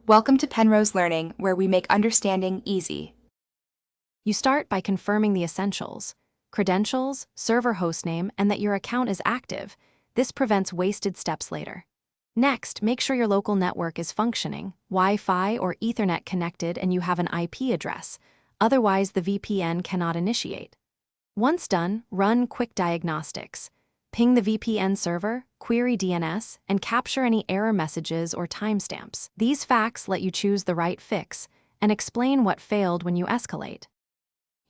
Welcome to Penrose Learning, where we make understanding easy. You start by confirming the essentials: credentials, server hostname, and that your account is active. This prevents wasted steps later. Next, make sure your local network is functioning, Wi-Fi or Ethernet connected, and you have an IP address. Otherwise, the VPN cannot initiate. Once done, run quick diagnostics. Ping the VPN server, query DNS, and capture any error messages or timestamps. These facts let you choose the right fix and explain what failed when you escalate.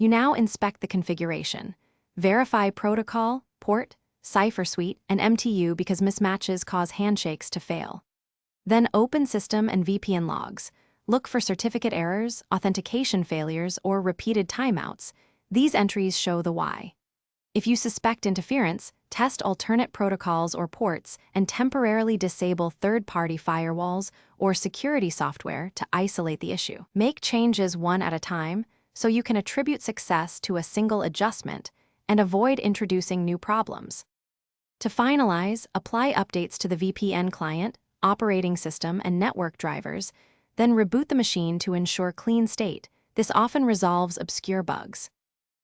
You now inspect the configuration. Verify protocol, port, cipher suite, and MTU because mismatches cause handshakes to fail. Then open system and VPN logs. Look for certificate errors, authentication failures, or repeated timeouts. These entries show the why. If you suspect interference, test alternate protocols or ports and temporarily disable third-party firewalls or security software to isolate the issue. Make changes one at a time so you can attribute success to a single adjustment and avoid introducing new problems. To finalize, apply updates to the VPN client, operating system, and network drivers, then reboot the machine to ensure clean state. This often resolves obscure bugs.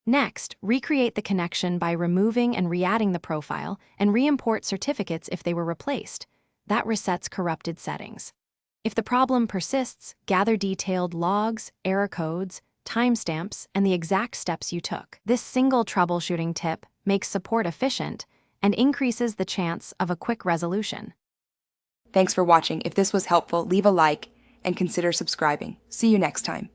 Next, recreate the connection by removing and re-adding the profile and re-import certificates if they were replaced. That resets corrupted settings. If the problem persists, gather detailed logs, error codes, timestamps, and the exact steps you took. This single troubleshooting tip makes support efficient and increases the chance of a quick resolution. Thanks for watching. If this was helpful, leave a like and consider subscribing. See you next time.